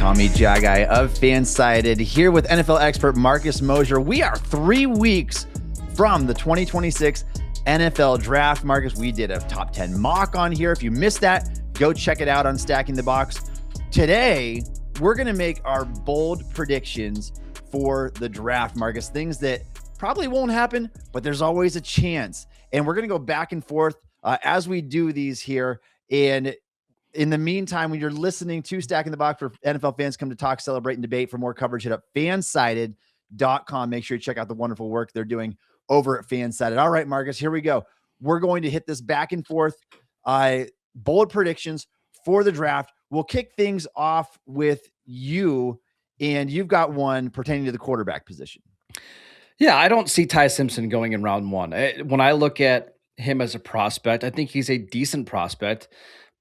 Tommy Jaggi of FanSided here with NFL expert Marcus Mosher. We are 3 weeks from the 2026 NFL Draft. Marcus, we did a top 10 mock on here. If you missed that, go check it out on Stacking the Box. Today, we're going to make our bold predictions for the draft, Marcus. Things that probably won't happen, but there's always a chance. And we're going to go back and forth as we do these here. And in the meantime, when you're listening to Stacking the Box for NFL fans come to talk, celebrate, and debate, for more coverage, hit up fansided.com. Make sure you check out the wonderful work they're doing over at FanSided. All right, Marcus, here we go. We're going to hit this back and forth. Bold predictions for the draft. We'll kick things off with you, and you've got one pertaining to the quarterback position. Yeah, I don't see Ty Simpson going in round one. When I look at him as a prospect, I think he's a decent prospect,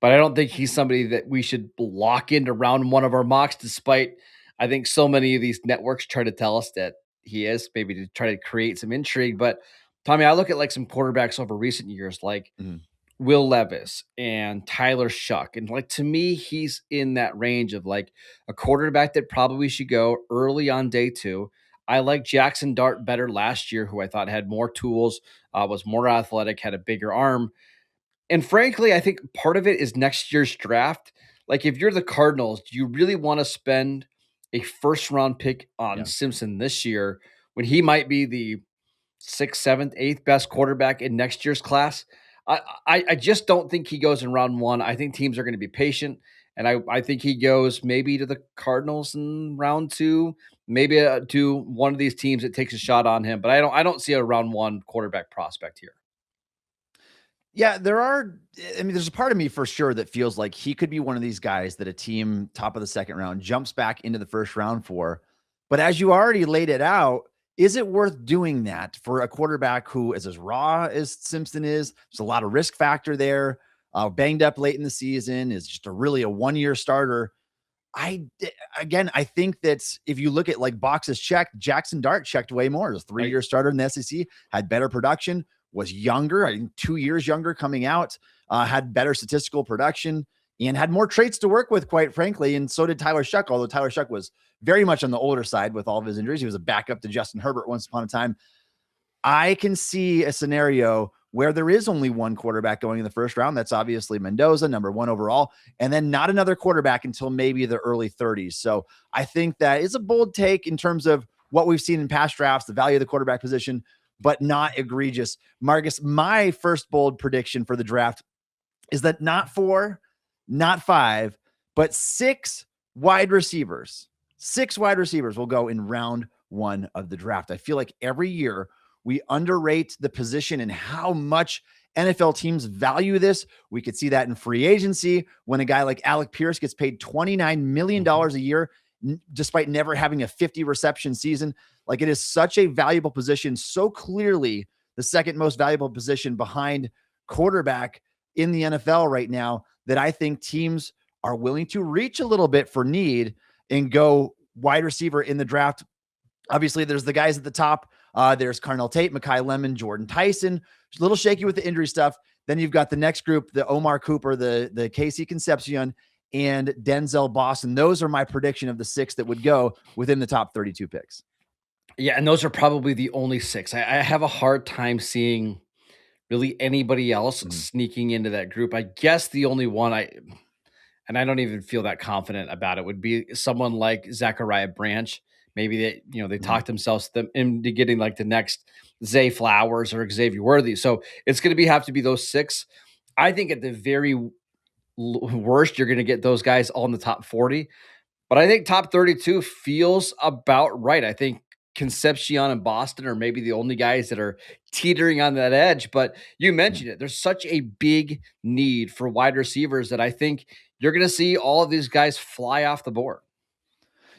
but I don't think he's somebody that we should lock into round one of our mocks, despite I think so many of these networks try to tell us that he is, maybe to try to create some intrigue. But Tommy, I look at like some quarterbacks over recent years, like Will Levis and Tyler Shuck. And like, to me, he's in that range of like a quarterback that probably should go early on day two. I like Jackson Dart better last year, who I thought had more tools, was more athletic, had a bigger arm. And frankly, I think part of it is next year's draft. Like, if you're the Cardinals, do you really want to spend a first round pick on Simpson this year when he might be the 6th, 7th, 8th best quarterback in next year's class? I just don't think he goes in round one. I think teams are going to be patient. And I think he goes maybe to the Cardinals in round two, maybe to one of these teams that takes a shot on him. But I don't see a round one quarterback prospect here. Yeah, there's a part of me for sure that feels like he could be one of these guys that a team top of the second round jumps back into the first round for. But as you already laid it out, is it worth doing that for a quarterback who is as raw as Simpson is? There's a lot of risk factor there. Banged up late in the season, is just really a one-year starter. I think that if you look at like boxes checked, Jackson Dart checked way more. As a 3-year starter in the SEC, had better production, was younger, I think 2 years younger coming out, had better statistical production, and had more traits to work with, quite frankly. And so did Tyler Shuck, although Tyler Shuck was very much on the older side with all of his injuries. He was a backup to Justin Herbert once upon a time. I can see a scenario where there is only one quarterback going in the first round. That's obviously Mendoza, number 1 overall, and then not another quarterback until maybe the early 30s. So I think that is a bold take in terms of what we've seen in past drafts, the value of the quarterback position, but not egregious. Marcus, my first bold prediction for the draft is that not 4, not 5, but 6 wide receivers. 6 wide receivers will go in round 1 of the draft. I feel like every year we underrate the position and how much NFL teams value this. We could see that in free agency when a guy like Alec Pierce gets paid $29 million a year, despite never having a 50 reception season. Like, it is such a valuable position, so clearly the second most valuable position behind quarterback in the NFL right now, that I think teams are willing to reach a little bit for need and go wide receiver in the draft. Obviously, there's the guys at the top. There's Carnell Tate, Mekhi Lemon, Jordan Tyson. It's a little shaky with the injury stuff. Then you've got the next group, the Omar Cooper, the Casey Concepcion, and Denzel Boston. Those are my prediction of the 6 that would go within the top 32 picks. Yeah, and those are probably the only 6. I have a hard time seeing really anybody else sneaking into that group. I guess the only one I don't even feel that confident about it would be someone like Zachariah Branch. Maybe they talked themselves into getting like the next Zay Flowers or Xavier Worthy. So it's going to have to be those 6. I think at the very worst, you're going to get those guys all in the top 40. But I think top 32 feels about right. I think Concepcion and Boston are maybe the only guys that are teetering on that edge. But you mentioned it. There's such a big need for wide receivers that I think you're going to see all of these guys fly off the board.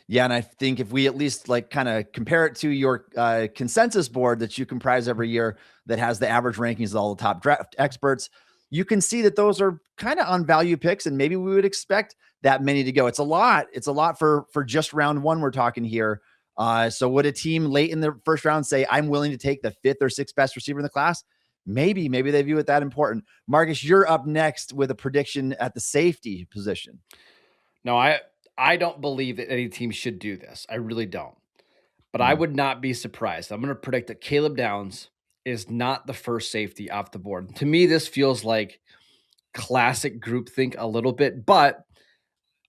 Yeah, and I think if we at least like kind of compare it to your consensus board that you comprise every year that has the average rankings of all the top draft experts, you can see that those are kind of on value picks, and maybe we would expect that many to go. It's a lot. It's a lot for just round 1 we're talking here. So would a team late in the first round say, I'm willing to take the 5th or 6th best receiver in the class? Maybe they view it that important. Marcus, you're up next with a prediction at the safety position. No, I don't believe that any team should do this. I really don't. But I Mhm. would not be surprised. I'm going to predict that Caleb Downs is not the first safety off the board. To me, this feels like classic groupthink a little bit, but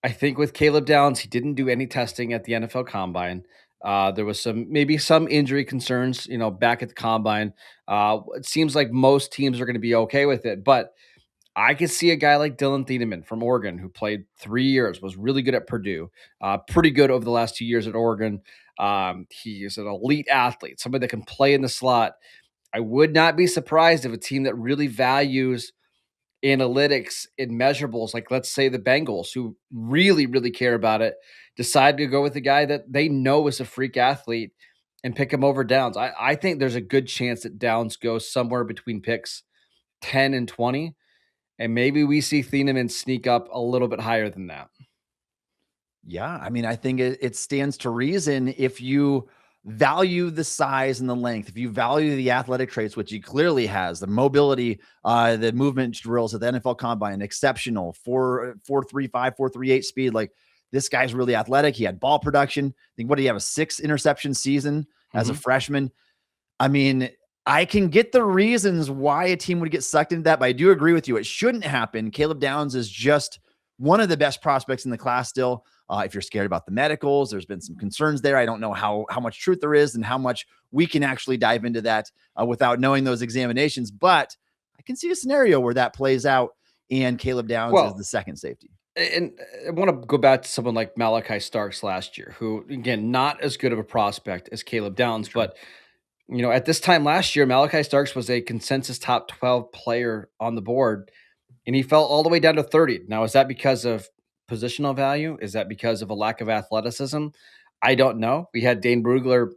I think with Caleb Downs, he didn't do any testing at the NFL Combine. There was maybe some injury concerns, back at the Combine. It seems like most teams are going to be okay with it, but I could see a guy like Dylan Thieneman from Oregon, who played 3 years, was really good at Purdue, pretty good over the last 2 years at Oregon. He is an elite athlete, somebody that can play in the slot. I would not be surprised if a team that really values analytics and measurables, like let's say the Bengals, who really, really care about it, decide to go with a guy that they know is a freak athlete and pick him over Downs. I think there's a good chance that Downs goes somewhere between picks 10 and 20. And maybe we see Thieneman sneak up a little bit higher than that. Yeah, I mean, I think it stands to reason if you value the size and the length, if you value the athletic traits, which he clearly has, the mobility, the movement drills at the NFL Combine, exceptional, 4.35, 4.38 speed. Like this guy's really athletic. He had ball production. I think what did he have, a 6 interception season as a freshman? I mean, I can get the reasons why a team would get sucked into that, but I do agree with you. It shouldn't happen. Caleb Downs is just one of the best prospects in the class still. If you're scared about the medicals, there's been some concerns there. I don't know how much truth there is and how much we can actually dive into that without knowing those examinations. But I can see a scenario where that plays out and Caleb Downs is Well, the second safety. and I want to go back to someone like Malachi Starks last year, who, again, not as good of a prospect as Caleb Downs, Sure. but at this time last year, Malachi Starks was a consensus top 12 player on the board, and he fell all the way down to 30. Now, is that because of positional value? Is that because of a lack of athleticism? I don't know. We had Dane Brugler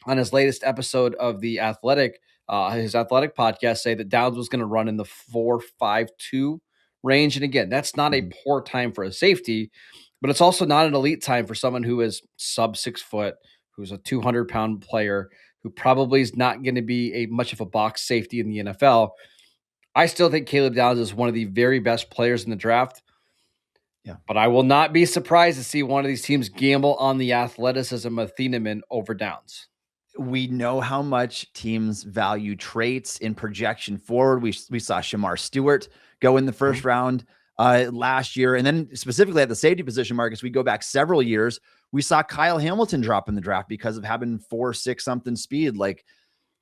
on his latest episode of his athletic podcast, say that Downs was going to run in the 4.52 range. And again, that's not a poor time for a safety, but it's also not an elite time for someone who is sub 6 foot, who's a 200-pound player, who probably is not going to be much of a box safety in the NFL. I still think Caleb Downs is one of the very best players in the draft. Yeah. But I will not be surprised to see one of these teams gamble on the athleticism of Thieneman over Downs. We know how much teams value traits in projection forward. We saw Shamar Stewart go in the first round last year. And then specifically at the safety position, Marcus, we go back several years. We saw Kyle Hamilton drop in the draft because of having 4.6 something speed. Like,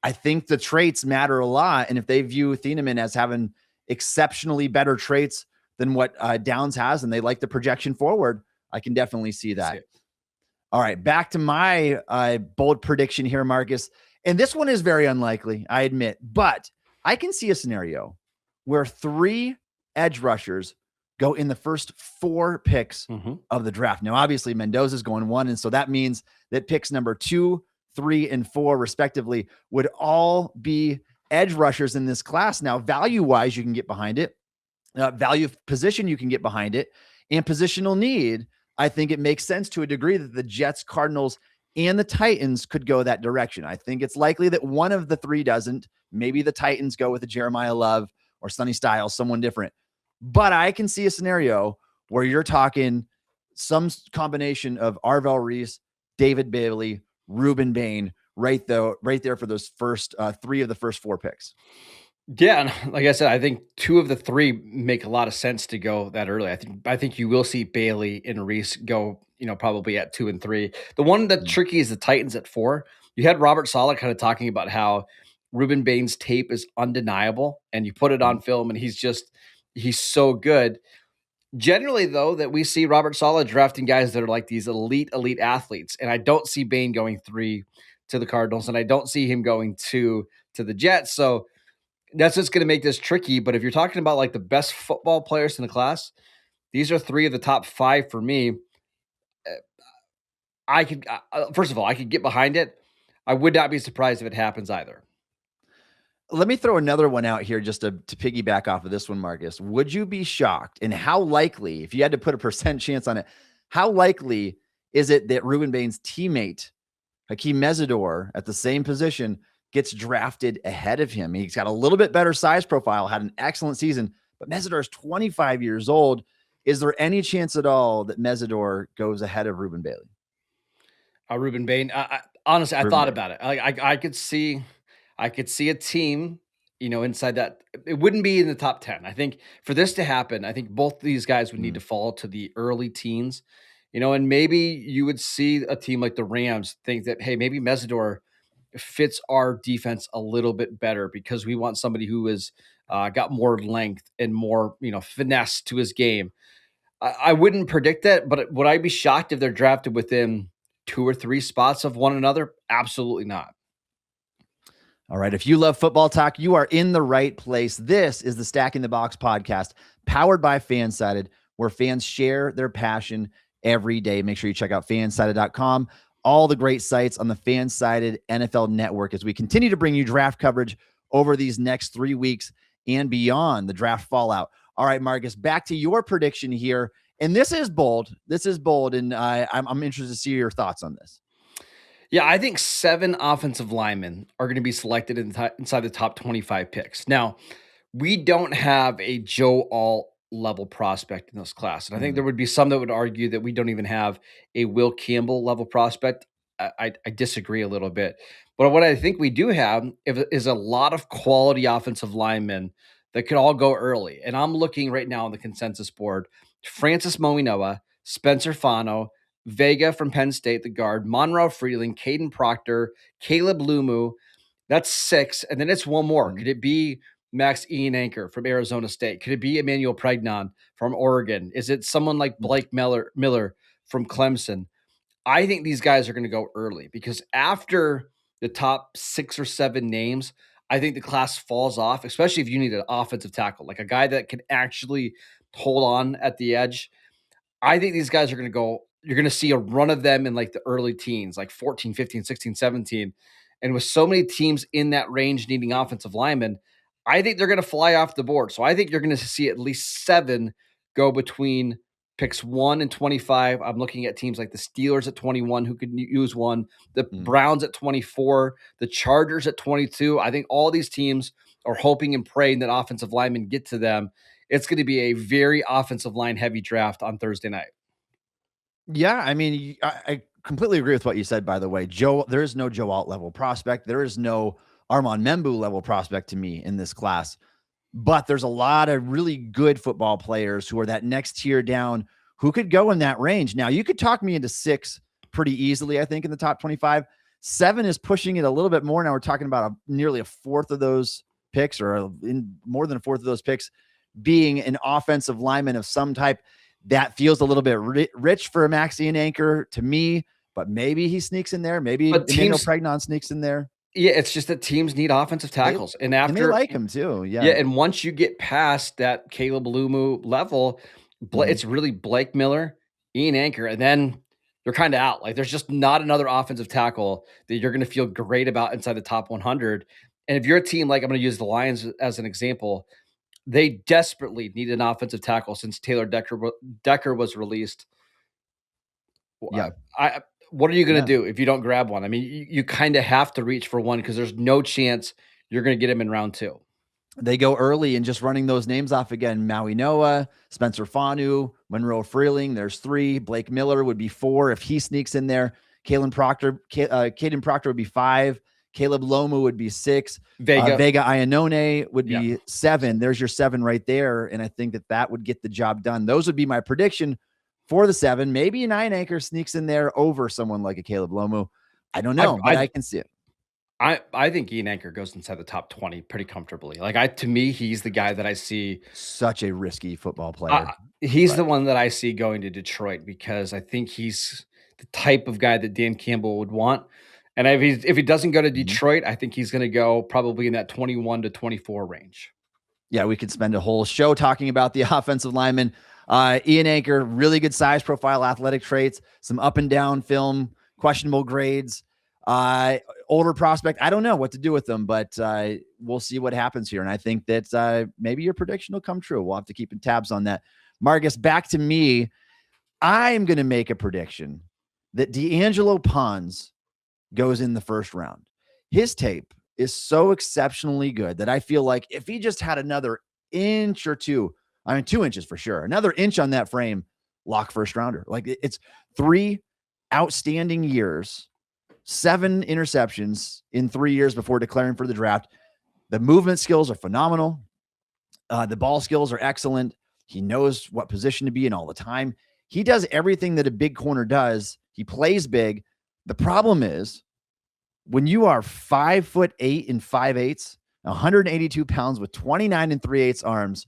I think the traits matter a lot. And if they view Thieneman as having exceptionally better traits than what Downs has, and they like the projection forward, I can definitely see that. All right, back to my bold prediction here, Marcus. And this one is very unlikely, I admit, but I can see a scenario where 3 edge rushers go in the first 4 picks of the draft. Now, obviously, Mendoza's going 1, and so that means that picks number 2, 3, and 4, respectively, would all be edge rushers in this class. Now, value-wise, you can get behind it. Value of position, you can get behind it. And positional need, I think it makes sense to a degree that the Jets, Cardinals, and the Titans could go that direction. I think it's likely that one of the 3 doesn't. Maybe the Titans go with a Jeremiah Love or Sonny Styles, someone different. But I can see a scenario where you're talking some combination of Arvell Reese, David Bailey, Reuben Bain, right there for those first 3 of the first 4 picks. Yeah, and like I said, I think 2 of the 3 make a lot of sense to go that early. I think you will see Bailey and Reese go, probably at 2 and 3. The one that's tricky is the Titans at 4. You had Robert Saleh kind of talking about how Reuben Bain's tape is undeniable, and you put it on film, and he's so good. Generally, though, that we see Robert Saleh drafting guys that are like these elite athletes, and I don't see Bain going 3 to the Cardinals, and I don't see him going 2 to the Jets. So that's just going to make this tricky. But if you're talking about like the best football players in the class, these are 3 of the top 5 for me. I could, first of all, I could get behind it. I would not be surprised if it happens either. Let me throw another one out here just to piggyback off of this one, Marcus. Would you be shocked? And how likely, if you had to put a percent chance on it, how likely is it that Reuben Bain's teammate, Hakeem Mesidor, at the same position, gets drafted ahead of him? He's got a little bit better size profile, had an excellent season, but Mesidor is 25 years old. Is there any chance at all that Mesidor goes ahead of Ruben Bailey? Ruben Bain. Honestly, I Ruben thought Bailey. about it. I could see a team, inside that. It wouldn't be in the top 10. I think for this to happen, I think both these guys would need Mm. to fall to the early teens, and maybe you would see a team like the Rams think that, hey, maybe Mesidor fits our defense a little bit better because we want somebody who is got more length and more, finesse to his game. I wouldn't predict that, but would I be shocked if they're drafted within 2 or 3 spots of one another? Absolutely not. All right. If you love football talk, you are in the right place. This is the Stacking the Box podcast, powered by FanSided, where fans share their passion every day. Make sure you check out fansided.com, all the great sites on the FanSided NFL Network, as we continue to bring you draft coverage over these next 3 weeks and beyond the draft fallout. All right, Marcus, back to your prediction here. And this is bold. And I'm interested to see your thoughts on this. Yeah, I think 7 offensive linemen are going to be selected inside the top 25 picks. Now, we don't have a Joe Alt level prospect in this class. And I think there would be some that would argue that we don't even have a Will Campbell level prospect. I disagree a little bit. But what I think we do have is a lot of quality offensive linemen that could all go early. And I'm looking right now on the consensus board: Francis Moinoa, Spencer Fano, Vega from Penn State, the guard, Monroe Freeling, Caden Proctor, Caleb Lumu. That's 6. And then it's one more. Could it be Max Ian Anchor from Arizona State? Could it be Emmanuel Pregnon from Oregon? Is it someone like Blake Miller from Clemson? I think these guys are going to go early because after the top 6 or 7 names, I think the class falls off, especially if you need an offensive tackle, like a guy that can actually hold on at the edge. I think these guys are going to go, you're going to see a run of them in like the early teens, like 14, 15, 16, 17. And with so many teams in that range needing offensive linemen, I think they're going to fly off the board. So I think you're going to see at least 7 go between picks 1 and 25. I'm looking at teams like the Steelers at 21 who could use one, the Browns at 24, the Chargers at 22. I think all these teams are hoping and praying that offensive linemen get to them. It's going to be a very offensive line heavy draft on Thursday night. Yeah, I mean, I completely agree with what you said, by the way. There is no Joe Alt level prospect. There is no Armand Membu level prospect to me in this class. But there's a lot of really good football players who are that next tier down who could go in that range. Now, you could talk me into 6 pretty easily, I think, in the top 25. 7 is pushing it a little bit more. Now we're talking about nearly a fourth of those picks, or more than a fourth of those picks being an offensive lineman of some type. That feels a little bit rich for a Maxian Anchor to me, but maybe he sneaks in there. Maybe Emmanuel Pregnon sneaks in there. Yeah, it's just that teams need offensive tackles. And they like him too. Yeah. Yeah. And once you get past that Caleb Lumu level, it's really Blake Miller, Ian Anchor, and then you're kind of out. Like there's just not another offensive tackle that you're going to feel great about inside the top 100. And if you're a team like, I'm going to use the Lions as an example, they desperately need an offensive tackle since Taylor Decker was released. Yeah. What are you going to do if you don't grab one? I mean, you kind of have to reach for one because there's no chance you're going to get him in round 2. They go early, and just running those names off again: Maui Noah, Spencer Fanu, Monroe Freeling. There's 3. Blake Miller would be 4 if he sneaks in there. Caden Proctor would be 5. Caleb Lomu would be 6. Vega Iannone would be 7. There's your 7 right there. And I think that would get the job done. Those would be my prediction for the 7. Maybe an Ian Anchor sneaks in there over someone like a Caleb Lomu. I don't know, but I can see it. I think Ian Anchor goes inside the top 20 pretty comfortably. To me, he's the guy that I see. Such a risky football player. He's the one that I see going to Detroit because I think he's the type of guy that Dan Campbell would want. And if he doesn't go to Detroit, I think he's going to go probably in that 21 to 24 range. Yeah, we could spend a whole show talking about the offensive lineman. Ian Anchor, really good size profile, athletic traits, some up and down film, questionable grades. Older prospect. I don't know what to do with them, but we'll see what happens here. And I think that maybe your prediction will come true. We'll have to keep in tabs on that. Marcus, back to me. I'm going to make a prediction that D'Angelo Pons goes in the first round. His tape is so exceptionally good that I feel like if he just had another inch or 2 I mean, 2 inches for sure. Another inch on that frame, lock first rounder. Like it's 3 outstanding years, 7 interceptions in 3 years before declaring for the draft. The movement skills are phenomenal. The ball skills are excellent. He knows what position to be in all the time. He does everything that a big corner does. He plays big. The problem is when you are 5'8" and 5/8, 182 pounds with 29 and 3/8 arms,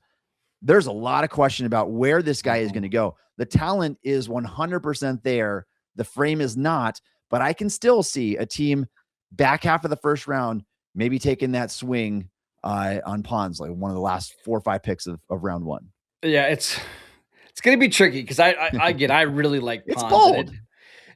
there's a lot of question about where this guy is going to go. The talent is 100% there. The frame is not, but I can still see a team back half of the first round, maybe taking that swing on Pons, like one of the last 4 or 5 picks of round 1. Yeah, it's going to be tricky because I really like It's Pons. bold.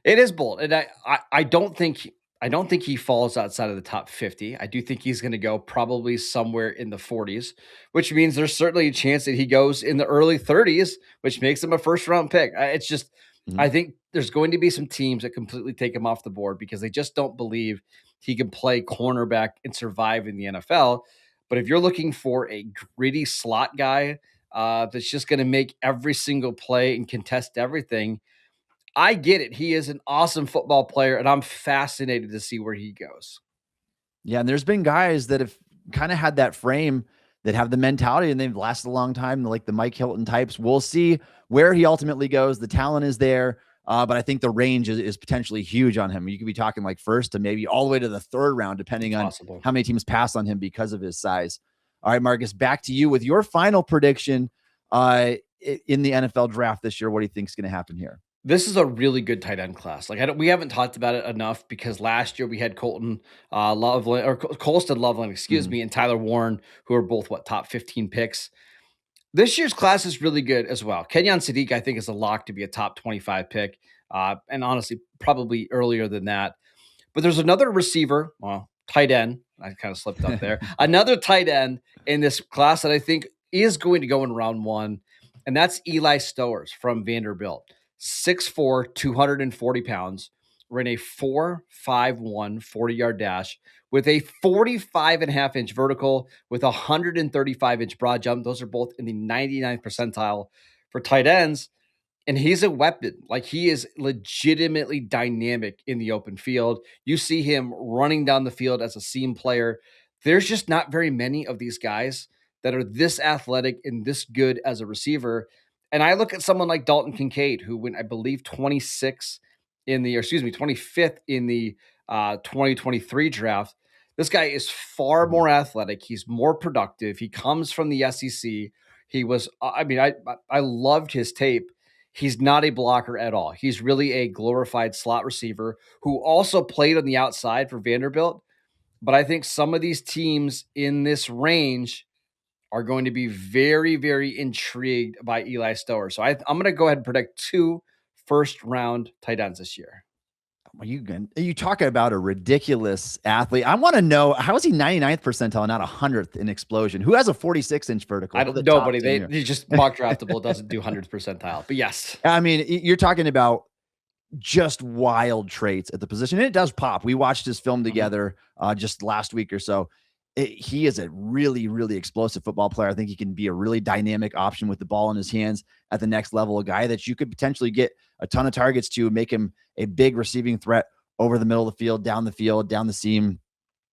It is bold, and I don't think he falls outside of the top 50. I do think he's going to go probably somewhere in the 40s, which means there's certainly a chance that he goes in the early 30s, which makes him a first round pick. It's just I think there's going to be some teams that completely take him off the board because they just don't believe he can play cornerback and survive in the NFL. But if you're looking for a gritty slot guy that's just going to make every single play and contest everything, I get it. He is an awesome football player, and I'm fascinated to see where he goes. Yeah, and there's been guys that have kind of had that frame that have the mentality and they've lasted a long time, like the Mike Hilton types. We'll see where he ultimately goes. The talent is there, but I think the range is potentially huge on him. You could be talking like first to maybe all the way to the 3rd round, depending on how many teams pass on him because of his size. All right, Marcus, back to you with your final prediction in the NFL draft this year. What do you think is going to happen here? This is a really good tight end class. Like we haven't talked about it enough because last year we had Colston Loveland, excuse me, and Tyler Warren, who are both top 15 picks. This year's class is really good as well. Kenyon Sadiq, I think, is a lock to be a top 25 pick, and honestly, probably earlier than that. But there's another receiver, tight end. I kind of slipped up there. Another tight end in this class that I think is going to go in round 1, and that's Eli Stowers from Vanderbilt. 6'4", 240 pounds, ran a 4.51 40-yard dash with a 45.5-inch vertical with a 135-inch broad jump. Those are both in the 99th percentile for tight ends. And he's a weapon. Like, he is legitimately dynamic in the open field. You see him running down the field as a seam player. There's just not very many of these guys that are this athletic and this good as a receiver. And I look at someone like Dalton Kincaid, who went, I believe, 25th in the 2023 draft. This guy is far more athletic. He's more productive. He comes from the SEC. He was, I loved his tape. He's not a blocker at all. He's really a glorified slot receiver who also played on the outside for Vanderbilt. But I think some of these teams in this range are going to be very, very intrigued by Eli Stowers. So I'm going to go ahead and predict 2 first-round tight ends this year. You talking about a ridiculous athlete. I want to know, how is he 99th percentile, not 100th in explosion? Who has a 46-inch vertical? Nobody. They just mock draftable doesn't do 100th percentile. But yes. I mean, you're talking about just wild traits at the position. And it does pop. We watched his film together just last week or so. He is a really, really explosive football player. I think he can be a really dynamic option with the ball in his hands at the next level, a guy that you could potentially get a ton of targets to, make him a big receiving threat over the middle of the field, down the seam.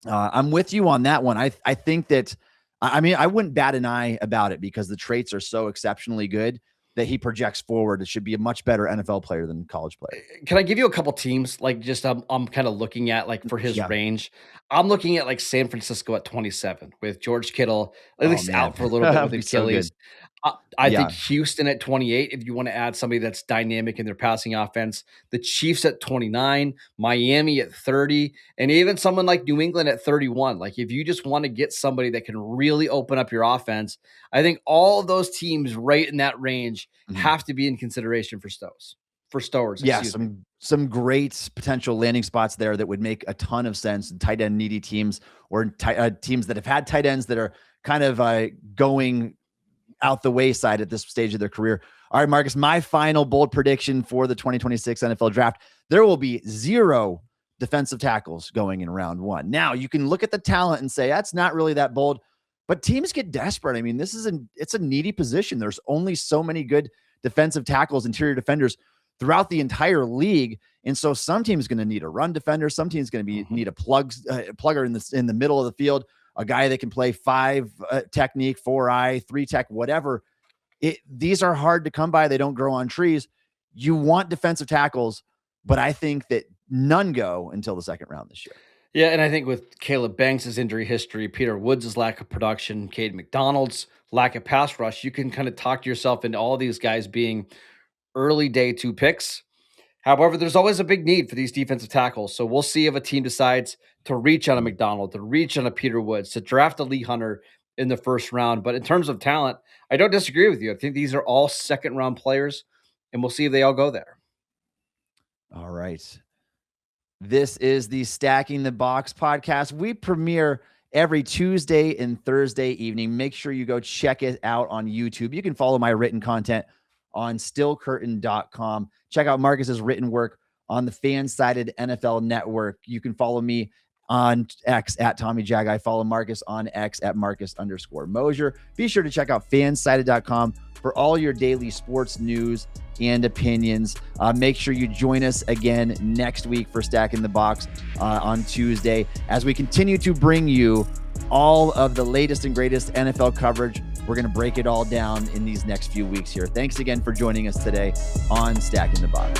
I'm with you on that one. I think that, I wouldn't bat an eye about it because the traits are so exceptionally good that he projects forward. It should be a much better NFL player than college player. Can I give you a couple teams? Like, just I'm kind of looking at, like, for his range. I'm looking at, like, San Francisco at 27 with George Kittle at least out for a little bit with Achilles. I think Houston at 28, if you want to add somebody that's dynamic in their passing offense. The Chiefs at 29, Miami at 30, and even someone like New England at 31. Like, if you just want to get somebody that can really open up your offense, I think all of those teams right in that range have to be in consideration for Stowers. Yeah, some great potential landing spots there that would make a ton of sense. Tight end needy teams, or teams that have had tight ends that are kind of going out the wayside at this stage of their career. All right, Marcus, my final bold prediction for the 2026 NFL draft: there will be 0 defensive tackles going in round 1. Now, you can look at the talent and say that's not really that bold, but teams get desperate. I mean, it's a needy position. There's only so many good defensive tackles, interior defenders throughout the entire league. And so some teams going to need a run defender. Some teams going to need a plugger in the middle of the field, a guy that can play 5 technique, 4-eye, 3 tech, whatever. These are hard to come by. They don't grow on trees. You want defensive tackles, but I think that none go until the second round this year. Yeah, and I think with Caleb Banks' injury history, Peter Woods' lack of production, Cade McDonald's lack of pass rush, you can kind of talk yourself into all these guys being early day 2 picks. However, there's always a big need for these defensive tackles. So we'll see if a team decides to reach on a McDonald, to reach on a Peter Woods, to draft a Lee Hunter in the first round. But in terms of talent, I don't disagree with you. I think these are all second round players, and we'll see if they all go there. All right. This is the Stacking the Box podcast. We premiere every Tuesday and Thursday evening. Make sure you go check it out on YouTube. You can follow my written content on stillcurtain.com. Check out Marcus's written work on the FanSided NFL Network. You can follow me on X at Tommy Jaggi. Follow Marcus on X at Marcus_Mosher. Be sure to check out fansided.com for all your daily sports news and opinions. Make sure you join us again next week for Stacking the Box on Tuesday as we continue to bring you all of the latest and greatest NFL coverage. We're going to break it all down in these next few weeks here. Thanks again for joining us today on Stacking the Box.